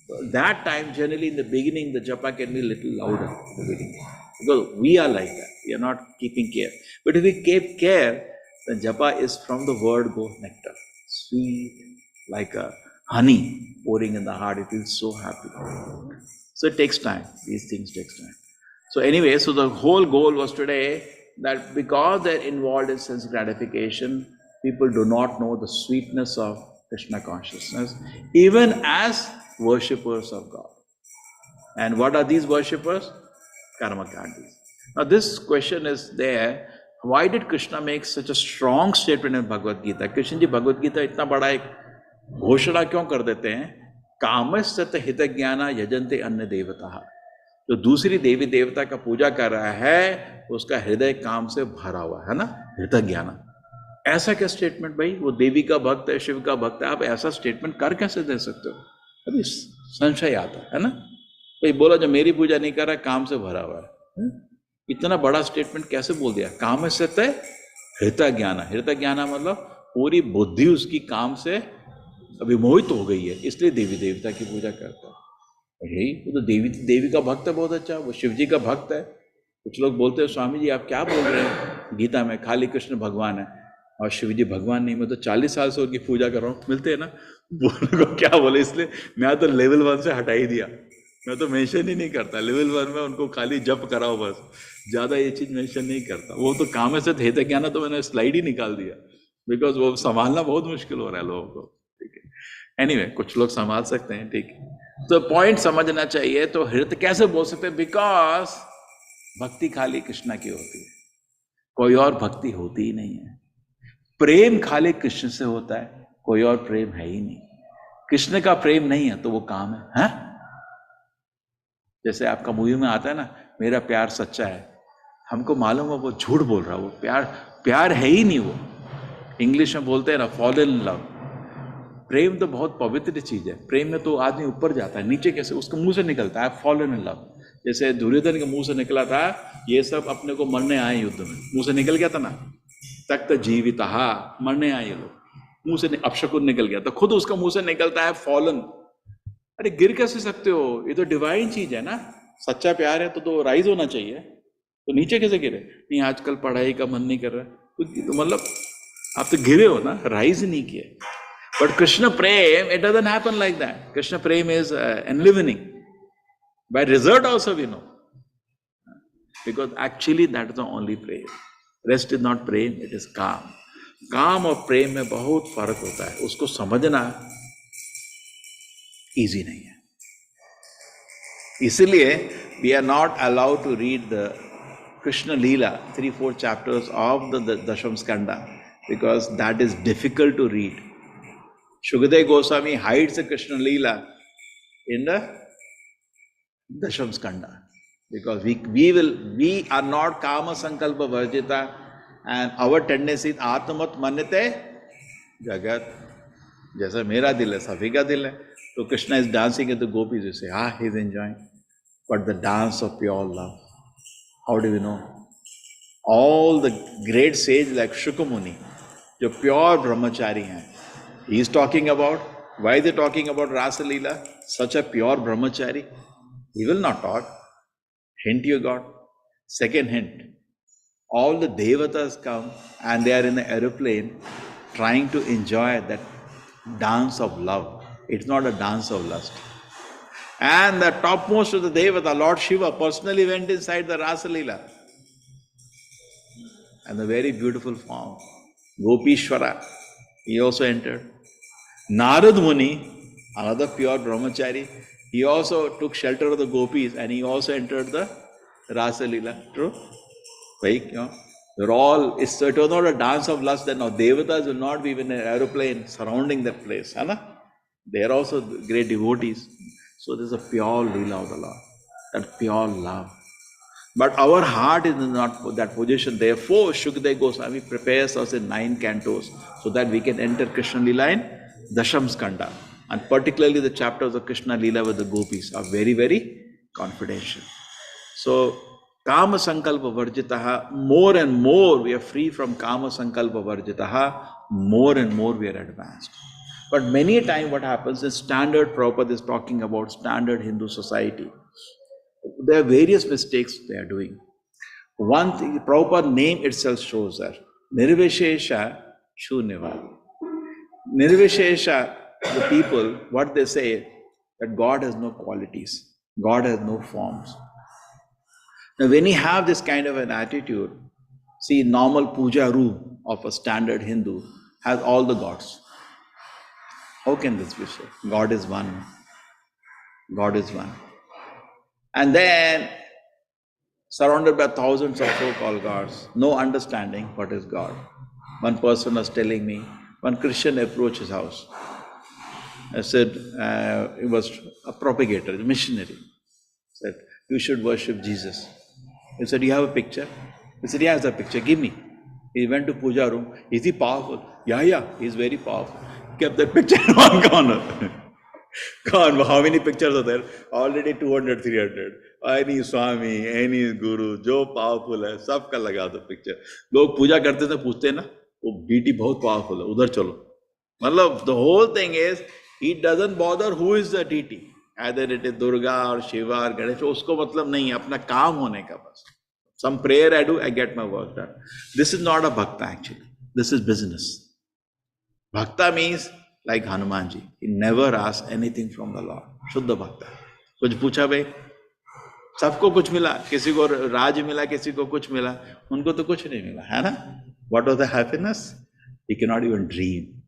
So that time, generally in the beginning, the japa can be a little louder in the beginning. Because we are like that. We are not keeping care. But if we keep care, then japa is from the word go nectar. Sweet, like a honey pouring in the heart. You feel so happy. So it takes time. These things takes time. So anyway, so the whole goal was today that because they're involved in sense gratification, people do not know the sweetness of Krishna consciousness, even as worshippers of God. And what are these worshippers? Karmakandis. Now this question is there, why did Krishna make such a strong statement in Bhagavad Gita? Krishna ji Bhagavad Gita इतना बड़ा एक घोषणा क्यों कर देते हैं? कामस्य हित ज्ञाना यजन्ते अन्य देवता. जो दूसरी देवी देवता का पूजा कर रहा है, उसका हृदय काम से भरा हुआ है ना, हित ज्ञाना. ऐसा क्या स्टेटमेंट भाई? वो देवी का भक्त है, शिव का भक्त है, आप ऐसा स्टेटमेंट कर कैसे दे सकते हो? अभी संशय आता है ना. भाई बोला जो मेरी पूजा नहीं कर रहा, काम से भरा हुआ है. इतना बड़ा स्टेटमेंट कैसे बोल दिया? कामस्य हृत ज्ञान मतलब पूरी बुद्धि उसकी काम से विमोहित हो गई है, इसलिए देवी देवता की पूजा करता है। यही वो तो देवी का भक्त है, बहुत अच्छा, वो शिव जी का भक्त है। कुछ लोग बोलते हैं स्वामी जी आप क्या बोल रहे हैं, गीता में खाली कृष्ण भगवान है और शिव जी भगवान नहीं। मैं तो 40 साल से उनकी पूजा कर रहा हूँ, मिलते हैं ना, बोलने को क्या बोले, इसलिए मैं तो लेवल 1 से हटा ही दिया। मैं तो मेंशन ही नहीं करता लेवल 1 में, उनको खाली जप कराओ बस, ज्यादा ये चीज मेंशन नहीं करता। वो तो काम से थे क्या ना, तो मैंने स्लाइड ही निकाल दिया, बिकॉज वो संभालना बहुत मुश्किल हो रहा है लोगों को। ठीक है, एनीवे कुछ लोग संभाल सकते हैं, ठीक है। तो पॉइंट समझना चाहिए। तो हृत कैसे बोल सकते हैं, बिकॉज भक्ति खाली कृष्णा की होती है, कोई और भक्ति होती ही नहीं है। प्रेम खाली कृष्ण से होता है, कोई और प्रेम है ही नहीं। कृष्ण का प्रेम नहीं है तो वो काम है? जैसे आपका मूवी में आता है ना, मेरा प्यार सच्चा है, हमको मालूम है वो झूठ बोल रहा है, वो प्यार है ही नहीं। वो इंग्लिश में बोलते हैं ना फॉल इन लव। प्रेम तो बहुत पवित्र चीज है, प्रेम में तो आदमी ऊपर जाता है, नीचे कैसे उसके मुंह से निकलता है फॉल इन लव। जैसे दुर्योधन के मुंह से निकला था, ये सब अपने को मरने आए युद्ध में, मुंह से निकल गया था ना, तख्त जीवित मरने आए ये लोग, मुंह से अपशकुन निकल गया, तो खुद उसका मुंह से निकलता है फॉलन। अरे गिर कैसे सकते हो, ये तो डिवाइन चीज है ना, सच्चा प्यार है तो राइज होना चाहिए, तो नीचे कैसे गिरे? नहीं आजकल पढ़ाई का मन नहीं कर रहा, तो मतलब आप तो गिरे हो ना, राइज नहीं किए। But Krishna prem, it doesn't happen like that. Krishna prem is enlivening by result also we know, because actually that is the only prem. Rest is not prem, it is kaam. काम और प्रेम में बहुत फर्क होता है, उसको समझना इजी नहीं है। इसलिए we are not allowed to read the Krishna Leela 3-4 chapters of the Dasham Skanda, because that is difficult to read. Shukadeva Goswami hides the Krishna Leela in the Dasham Skanda, because we are not Kama Sankalpa Varjita, and our tendency is Atmat Manyate Jagat. जैसा मेरा दिल है सभी का दिल है, तो Krishna is dancing at the gopis, you say he is enjoying, but the dance of pure love, how do we know? All the great sage like Shuk Muni, जो प्योर ब्रह्मचारी हैं, he is talking about, why is talking about Raas Leela, such a pure brahmachari, he will not talk. Hint you got. Second hint, all the devatas come and they are in the aeroplane trying to enjoy that dance of love. It's not a dance of lust. And the topmost of the devata, Lord Shiva, personally went inside the Rasa Leela. And the very beautiful form, Gopishwara, he also entered. Narad Muni, another pure brahmachari, he also took shelter of the gopis and he also entered the Rasa Leela. True? Right? You know, they're all, it was not a dance of lust, then now devatas will not be in an aeroplane surrounding that place. Hai na? They are also great devotees. So there's a pure Leela of the Lord, that pure love. But our heart is not that position. Therefore, Shukadeva Goswami prepares us in 9 cantos so that we can enter Krishna Leela in Dasham Skanda. And particularly the chapters of Krishna Leela with the gopis are very, very confidential. So, Kama Sankalpa Varjitaha, more and more we are free from Kama Sankalpa Varjitaha, more and more we are advanced. But many a time what happens is standard, Prabhupada is talking about standard Hindu society. There are various mistakes they are doing. One thing, Prabhupada name itself shows that Nirvishesha Shunyavad. Nirvishesha, the people, what they say, that God has no qualities, God has no forms. Now, when you have this kind of an attitude, see, normal puja room of a standard Hindu has all the gods. How can this be so? God is one. God is one. And then, surrounded by thousands of so-called gods, no understanding what is God. One person was telling me, one Christian approached his house. I said, he was a propagator, a missionary. Said, you should worship Jesus. He said, you have a picture? He said, yeah, I have a picture, give me. He went to puja room. Is he powerful? Yeah, he's very powerful. Kept that picture in one corner. Gone. How many pictures are there? Already 200, 300. Any Swami, any गुरु, जो powerful है सबका लगा दो picture. लोग पूजा करते थे, पूछते हैं ना, वो डीटी बहुत पावरफुल है, उधर चलो। मतलब the whole thing is he doesn't bother who is the deity, either it is Durga और शिवा और गणेश, उसको मतलब नहीं है, अपना काम होने का बस। Some prayer I do, I get my work done. This is not a bhakta actually. This is business. Bhakta means like Hanuman ji. He never asks anything from the Lord. Shuddha bhakta. कुछ पूछा भाई, सबको कुछ मिला, किसी को राज मिला, किसी को कुछ मिला, उनको तो कुछ नहीं मिला, है ना? What was the happiness? He cannot even dream.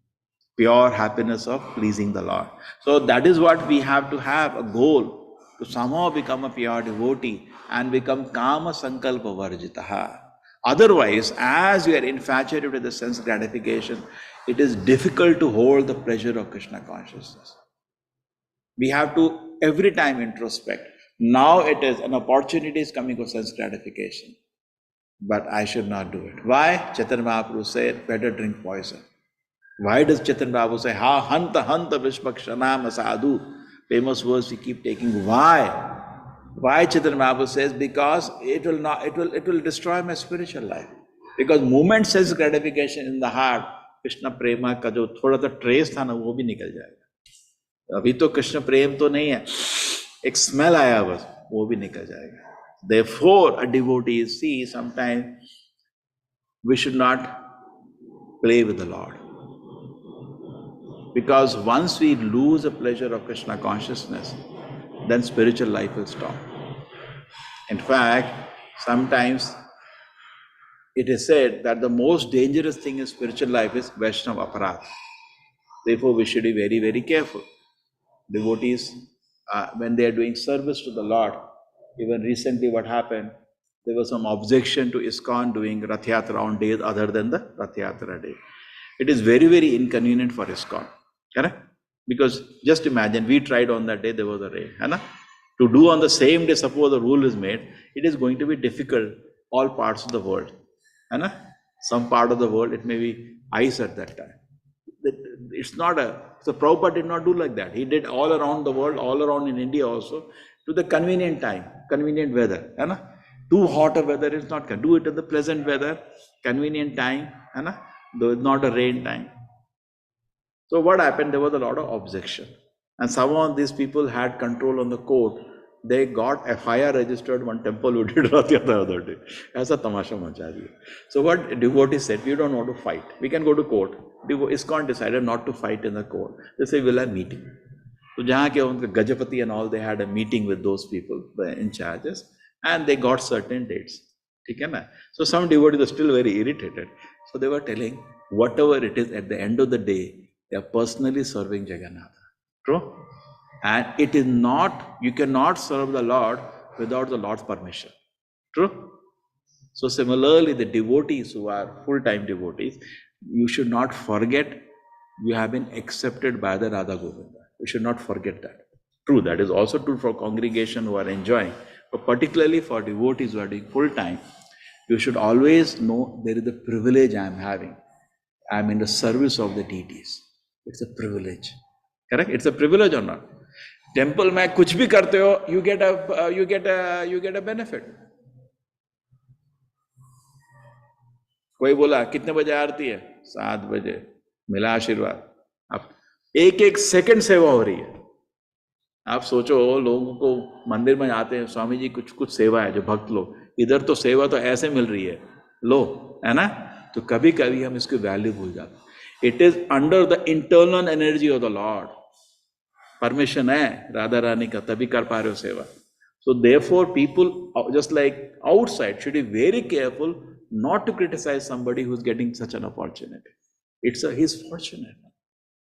Pure happiness of pleasing the Lord. So that is what we have to have, a goal to somehow become a pure devotee and become kama sankalpa varjitaha. Otherwise, as you are infatuated with the sense gratification, it is difficult to hold the pleasure of Krishna consciousness. We have to every time introspect. Now it is an opportunity is coming for sense gratification, but I should not do it. Why? Chaitanya Mahaprabhu said, better drink poison. Why does Chaitanya Babu say, ha hanta hanta vishpakshanam sadhu? Famous words we keep taking. Why? Why Chaitanya Babu says? Because it will destroy my spiritual life. Because moment sense gratification in the heart, Krishna prema का जो थोड़ा सा trace था ना, वो भी निकल जाएगा। अभी तो कृष्ण प्रेम तो नहीं है, एक smell आया बस, वो भी निकल जाएगा। Therefore, a devotee, see, sometimes we should not play with the Lord. Because once we lose the pleasure of Krishna consciousness, then spiritual life will stop. In fact, sometimes it is said that the most dangerous thing in spiritual life is Vaishnava aparadha. Therefore, we should be very, very careful. Devotees, when they are doing service to the Lord, even recently what happened, there was some objection to ISKCON doing Rath Yatra on days other than the Rath Yatra day. It is very, very inconvenient for ISKCON. Correct? Because just imagine, we tried on that day, there was a rain. Hai to do on the same day, suppose the rule is made, it is going to be difficult all parts of the world. Hai some part of the world, it may be ice at that time. It's not so Prabhupada did not do like that. He did all around the world, all around in India also, to the convenient time, convenient weather. Hai too hot a weather is not good. Do it at the pleasant weather, convenient time, though it's not a rain time. So what happened? There was a lot of objection. And some of these people had control on the court. They got FIR registered one temple who did Rath Yatra the other day. Aisa tamasha macha diya. So what devotees said, we don't want to fight. We can go to court. ISKCON decided not to fight in the court. They say, we'll have meeting. So jahan ke unka Gajapati and all, they had a meeting with those people, the in charges, and they got certain dates. So some devotees are still very irritated. So they were telling, whatever it is, at the end of the day, they are personally serving Jagannatha. True? And it is not, you cannot serve the Lord without the Lord's permission. True? So similarly, the devotees who are full-time devotees, you should not forget you have been accepted by the Radha Govinda. You should not forget that. True, that is also true for congregation who are enjoying. But particularly for devotees who are doing full-time, you should always know there is a privilege I am having. I am in the service of the deities. It's a privilege. Correct? It's a privilege or not? Temple mein kuch bhi karte ho, you get a benefit. कोई बोला कितने बजे आरती है? 7 बजे. मिला आशीर्वाद. अब एक सेकंड सेवा हो रही है. आप सोचो, लोगों को मंदिर में आते हैं, स्वामी जी कुछ सेवा है, जो भक्त लोग, इधर तो सेवा तो ऐसे मिल रही है, लो, है ना? तो कभी कभी हम इसकी वैल्यू भूल जाते हैं. It is under the internal energy of the Lord. Permission है राधा रानी का, तभी कर पा रहे हो सेवा. So therefore, people just like outside should be very careful not to criticize somebody who's getting such an opportunity. He's fortunate.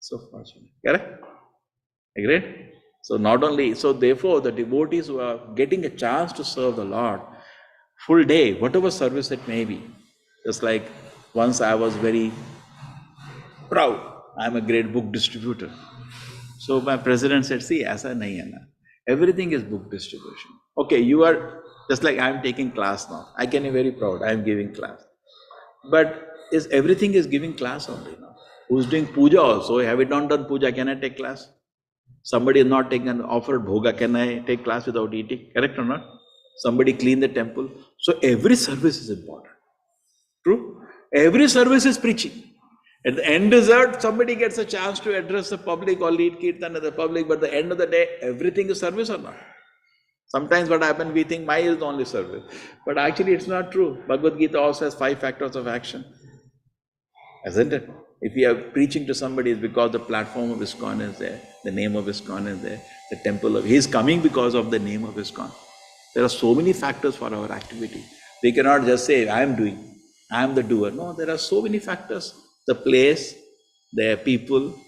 So fortunate. Correct? Agreed? So not only, so therefore the devotees who are getting a chance to serve the Lord full day, whatever service it may be. Just like once I was very proud, I'm a great book distributor. So my president said, see, aisa nahi hai na. Everything is book distribution. Okay, you are, just like I'm taking class now. I can be very proud, I'm giving class. But everything is giving class only now. Who's doing puja also? Have you not done puja? Can I take class? Somebody is not taken offered bhoga. Can I take class without eating? Correct or not? somebody clean the temple. So every service is important. True? Every service is preaching. At the end result, somebody gets a chance to address the public or lead kirtan at the public, but at the end of the day, everything is service or not? Sometimes what happens, we think mine is the only service. But actually it's not true. Bhagavad Gita also has 5 factors of action. Isn't it? If we are preaching to somebody, it's because the platform of ISKCON is there, the name of ISKCON is there, the temple of, he is coming because of the name of ISKCON. There are so many factors for our activity. We cannot just say, I am doing, I am the doer. No, there are so many factors. The place, the people,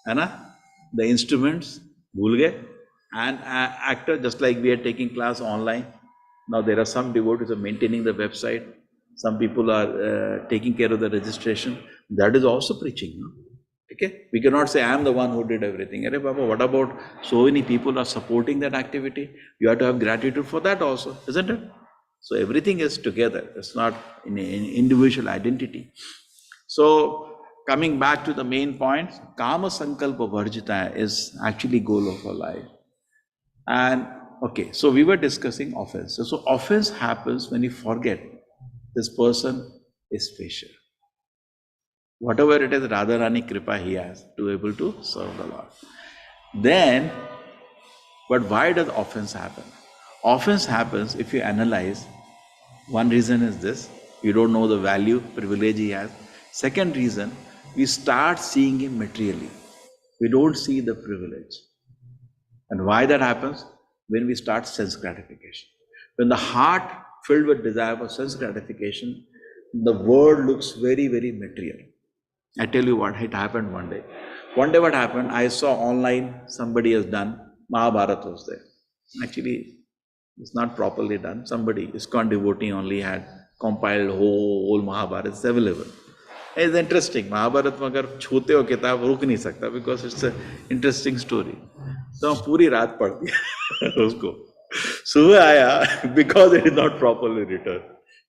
the instruments, bhul gaye, and actor, just like we are taking class online. Now there are some devotees who are maintaining the website. Some people are taking care of the registration. That is also preaching. No? Okay? We cannot say, I am the one who did everything. Arey Baba, what about so many people are supporting that activity? You have to have gratitude for that also, isn't it? So everything is together. It's not in individual identity. So coming back to the main point, Kama Sankalpa Varjita is actually goal of our life. And okay, so we were discussing offense. So offense happens when you forget this person is special. Whatever it is, Radharani Kripa he has to be able to serve the Lord. Then, but why does offense happen? Offense happens if you analyze. One reason is this, you don't know the value, privilege he has. Second reason, we start seeing him materially. We don't see the privilege. And why that happens? When we start sense gratification. When the heart filled with desire for sense gratification, the world looks very, very material. I tell you what, it happened one day. One day what happened, I saw online, somebody has done, Mahabharata was there. Actually, it's not properly done. Somebody, ISKCON devotee only had compiled whole Mahabharata, it's available. It's interesting. Mahabharata में अगर छूते हो किताब रुक नहीं सकता because it's an interesting story. तो हम पूरी रात पढ़ दिया उसको. सुबह आया because it is not properly written.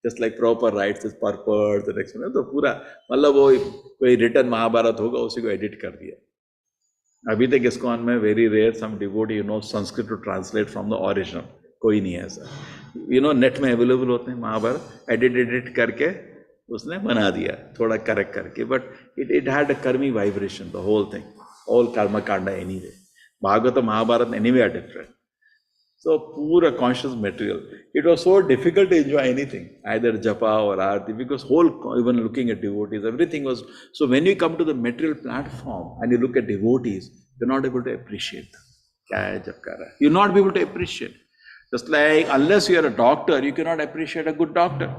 Just like proper writes its purpose, the next one. तो पूरा मतलब वो कोई written महाभारत होगा उसी को edit कर दिया. अभी तक ISKCON में very rare some devotee Sanskrit to translate from the original. कोई नहीं है ऐसा. नेट में अवेलेबल होते हैं महाभारत, एडिट करके उसने बना दिया थोड़ा करेक्ट करके, बट इट हैड अ कर्मी vibration the whole thing, all karma kanda anyway. Bhagavat Mahabharat anyway are different. So pura conscious material. It was so difficult to enjoy anything, either japa or arati, because even looking at devotees, everything was. So when you come to the material platform and you look at devotees, you're not able to appreciate them. Kya hai jab kar raha hai? You'll not be able to appreciate. Just like unless you are a doctor, you cannot appreciate a good doctor.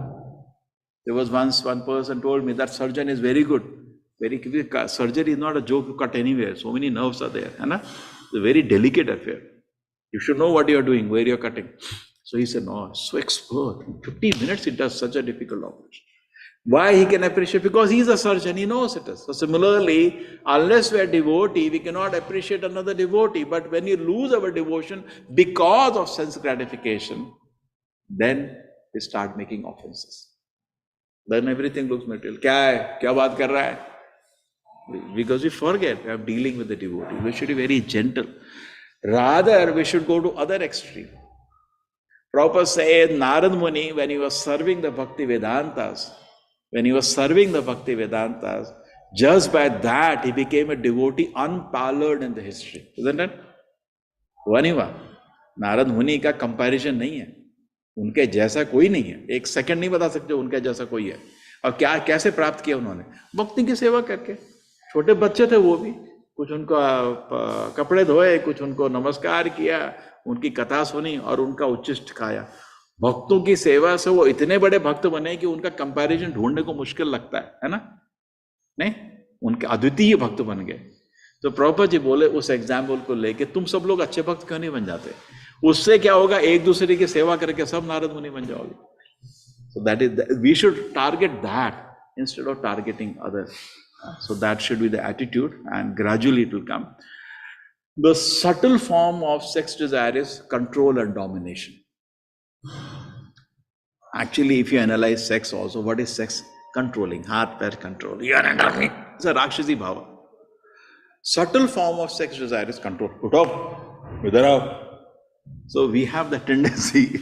There was once one person told me that surgeon is very good. Surgery is not a joke to cut anywhere. So many nerves are there. It's a very delicate affair. You should know what you are doing, where you are cutting. So he said, no, so expert. In 15 minutes, it does such a difficult operation. Why he can appreciate? Because he is a surgeon, he knows it is. So similarly, unless we are devotee, we cannot appreciate another devotee. But when you lose our devotion because of sense gratification, then we start making offenses. Then everything looks material. Kya hai? Kya baat kar raha hai? Because we forget we are dealing with the devotee. We should be very gentle. Rather, we should go to other extreme. Prabhupada said, Narad Muni, when he was serving the Bhakti Vedantas, just by that, he became a devotee unparalleled in the history. Isn't it? हुआ नहीं हुआ? नारद मुनि का comparison नहीं है. उनके जैसा कोई नहीं है. एक सेकंड नहीं बता सकते उनके जैसा कोई है. और क्या कैसे प्राप्त किया उन्होंने? भक्ति की सेवा करके. छोटे बच्चे थे वो भी. कुछ उनको कपड़े धोए, कुछ उनको नमस्कार किया, उनकी कथा सुनी और उनका उच्चिष्ट खाया. भक्तों की सेवा से वो इतने बड़े भक्त बने कि उनका कंपैरिजन ढूंढने को मुश्किल लगता है ना? नहीं, उनके अद्वितीय भक्त बन गए. तो प्रभुपाद जी बोले उस एग्जाम्पल को लेके तुम सब लोग अच्छे भक्त क्यों नहीं बन जाते? उससे क्या होगा? एक दूसरे की सेवा करके सब नारद मुनि बन जाओगे. So that is, we should target that instead of targeting others. So that should be the attitude, and gradually it will come. The subtle form of sex desire is control and domination. Actually, if you analyze sex also, what is sex? Controlling, heart, pair control. You are under me. It's a Rakshasi bhava. Subtle form of sex desire is control. Put up, idhar aao. So we have the tendency,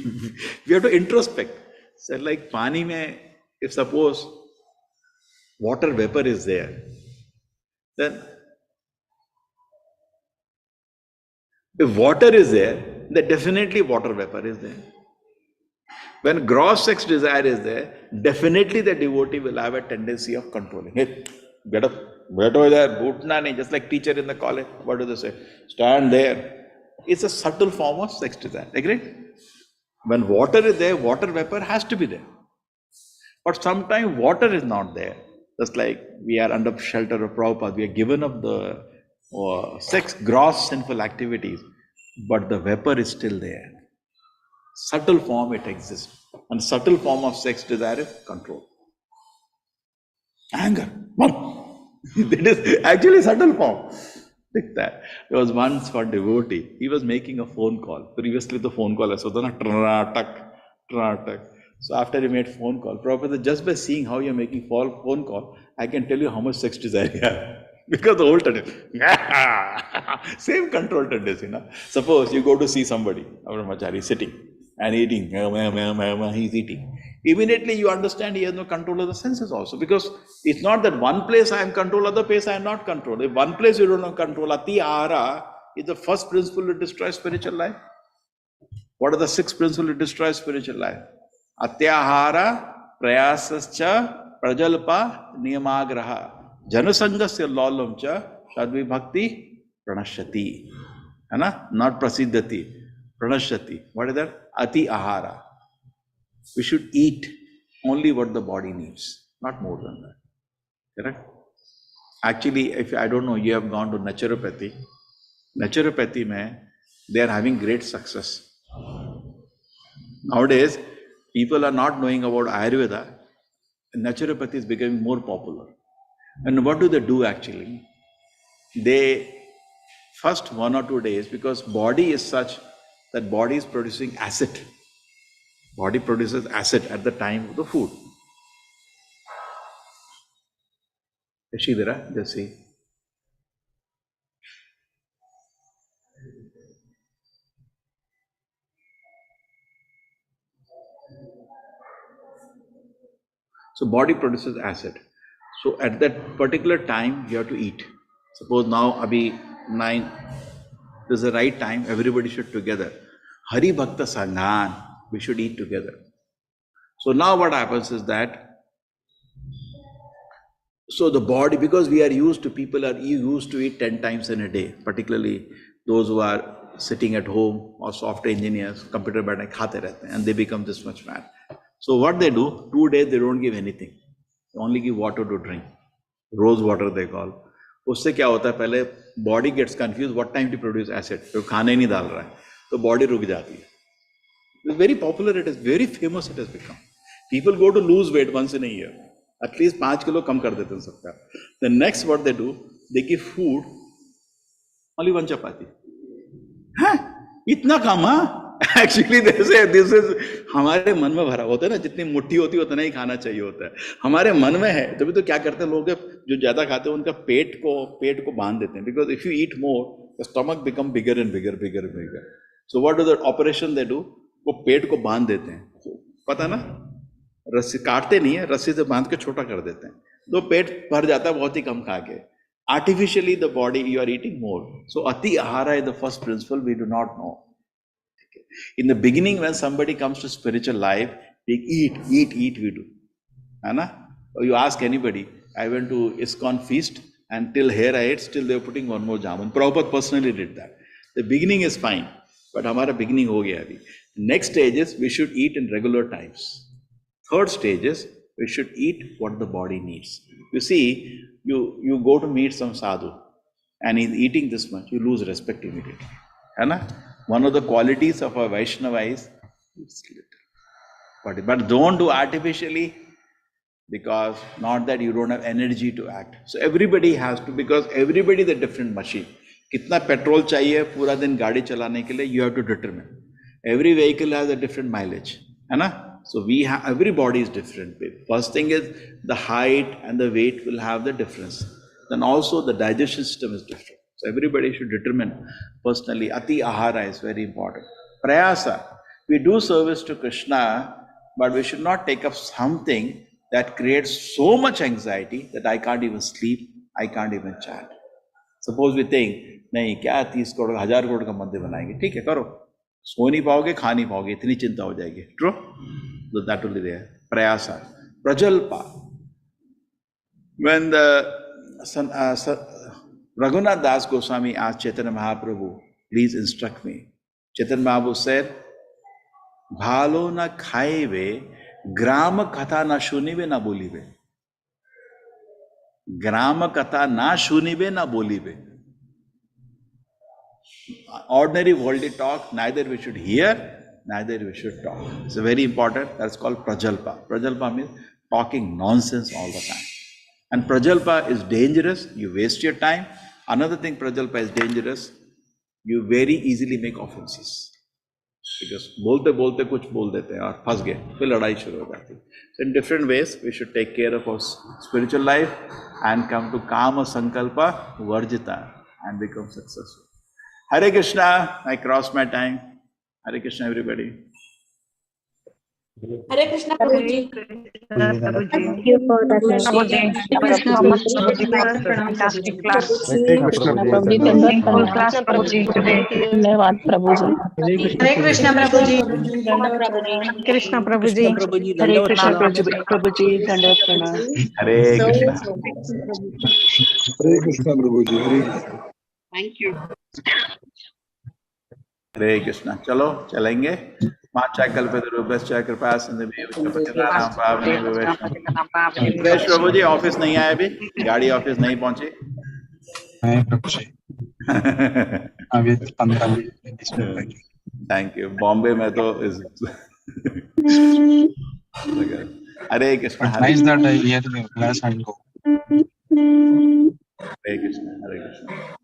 we have to introspect. So like pani mein, if suppose water vapor is there, then if water is there, then definitely water vapor is there. When gross sex desire is there, definitely the devotee will have a tendency of controlling. Hey, get up, get over there, butna nahi, just like teacher in the college. What do they say? Stand there. It's a subtle form of sex desire. Agreed? When water is there, water vapor has to be there. But sometimes water is not there. Just like we are under shelter of Prabhupada, we are given up the sex, gross sinful activities, but the vapor is still there. Subtle form it exists. And subtle form of sex desire is control. Anger. It is actually subtle form. Like that. There was once one devotee, he was making a phone call. Previously the phone call was tra-tak. So after he made phone call, Prabhupada, just by seeing how you're making phone call, I can tell you how much sex desire you have. Because the whole tendency, same control tendency. Na? Suppose you go to see somebody, our Brahmachari sitting and eating, he's eating. Immediately you understand he has no control of the senses also. Because it's not that one place I am control, other place I am not control. If one place you don't have control, ati ahara is the first principle to destroy spiritual life. What are the 6 principles to destroy spiritual life? Atyahara, prayasascha, prajalpa, niyamagraha. Janasangasya lolamcha, shadvibhakti, pranashati. Not prasiddhati, pranashati. What is that? Ati ahara. We should eat only what the body needs, not more than that. Correct? Actually, if I don't know, you have gone to naturopathy. Naturopathy, they are having great success. Nowadays, people are not knowing about Ayurveda. Naturopathy is becoming more popular. And what do they do actually? They first 1 or 2 days, because body is such that body is producing acid. Body produces acid at the time of the food. Shidhara, just see. So body produces acid. So at that particular time, you have to eat. Suppose now, abhi 9, this is the right time, everybody should together. Hari Bhakta Sanghan, we should eat together. So now what happens is that, so the body, because we are used to, people are used to eat 10 times in a day, particularly those who are sitting at home or software engineers, computer बैठे खाते रहते हैं, and they become this much fat. So what they do, 2 days they don't give anything. They only give water to drink. Rose water they call. उससे क्या होता है, पहले body gets confused what time to produce acid. तो खाने नहीं डाल रहा है, तो body रुक जाती है. It's very popular, it is very famous, it has become. People go to lose weight once in a year. At least 5 kilo कम कर देते हैं सबका. The next what they do, they give food, only 1 chapati. हाँ, इतना कम हाँ? Actually this is हमारे मन में भरा होता है ना, जितनी मुट्ठी होती है उतना ही खाना चाहिए होता है. हमारे मन में है, तभी तो क्या करते हैं लोग, जो ज्यादा खाते हैं उनका पेट को बांध देते हैं. Because if you eat more, the stomach become bigger and bigger. So what do the operation they do? वो पेट को बांध देते हैं. पता ना, रस्सी काटते नहीं है, रस्सी से बांध के छोटा कर देते हैं, तो पेट भर जाता है बहुत ही कम खा के. Artificially the body, you are eating more. So ati ahara is the first principle we do not know. In the beginning, when somebody comes to spiritual life, they eat we do. Or you ask anybody, I went to ISKCON feast and till here I ate, still they were putting one more jamun. Prabhupada personally did that. The beginning is fine, but hamara beginning ho gaya abhi. Next stage is we should eat in regular times. Third stage is we should eat what the body needs. You see, you go to meet some sadhu and he's eating this much, you lose respect immediately. One of the qualities of a Vaishnava is it's little. But don't do artificially, because not that you don't have energy to act. So everybody has to, because everybody is a different machine. Kitna petrol chahiye pura din gaadi chalane ke liye, you have to determine. Every vehicle has a different mileage. So every body is different. First thing is the height and the weight will have the difference. Then also the digestion system is different. So everybody should determine personally. Ati ahara is very important. Prayasa. We do service to Krishna, but we should not take up something that creates so much anxiety that I can't even sleep, I can't even chant. Suppose we think, नहीं क्या 30 करोड़ 1000 करोड़ का मंदिर बनाएंगे, ठीक है करो, सो नहीं पाओगे, खा नहीं पाओगे, इतनी चिंता हो जाएगी. True? So that will be there. Prayasa. Prajalpa. When the Raghunath Das Goswami asked Chaitanya Mahaprabhu, please instruct me. Chaitanya Mahaprabhu said, Bhalo na khaive, grama katha na shunive na bolive. Grama katha na shunive na bolive. Ordinary worldly talk, neither we should hear, neither we should talk. It's very important. That's called prajalpa. Prajalpa means talking nonsense all the time. And prajalpa is dangerous. You waste your time. Another thing prajalpa is dangerous. You very easily make offenses. Because बोलते बोलते कुछ बोल देते हैं और फंस गए, फिर लड़ाई शुरू हो जाती है. So in different ways we should take care of our spiritual life and come to kama sankalpa varjita and become successful. Hare Krishna, I crossed my time. Hare Krishna everybody. Hare Krishna Prabhuji. Thank you for the Prabhuji. Thank you so much Prabhuji for fantastic class. Full class Prabhuji today. धन्यवाद प्रभु जी. Hare Krishna Prabhuji. Hare Krishna Prabhuji. Hare Krishna Prabhuji. Dandavat pranam. Hare Krishna. Hare Krishna Prabhuji. Hare Krishna. Thank you. हरे कृष्णा. चलो चलेंगे. माचा कल्पतरुभ्यश्च कृपा सिन्धुभ्यो पतितानां पावनेभ्यो वैष्णवेभ्यो. सुरेश प्रभु जी office नहीं आए अभी, गाड़ी ऑफिस नहीं पहुंची. नहीं प्रभु जी, अभी 15 मिनट. Thank you. बॉम्बे में तो हरे Krishna. Nice that I hear the class and go.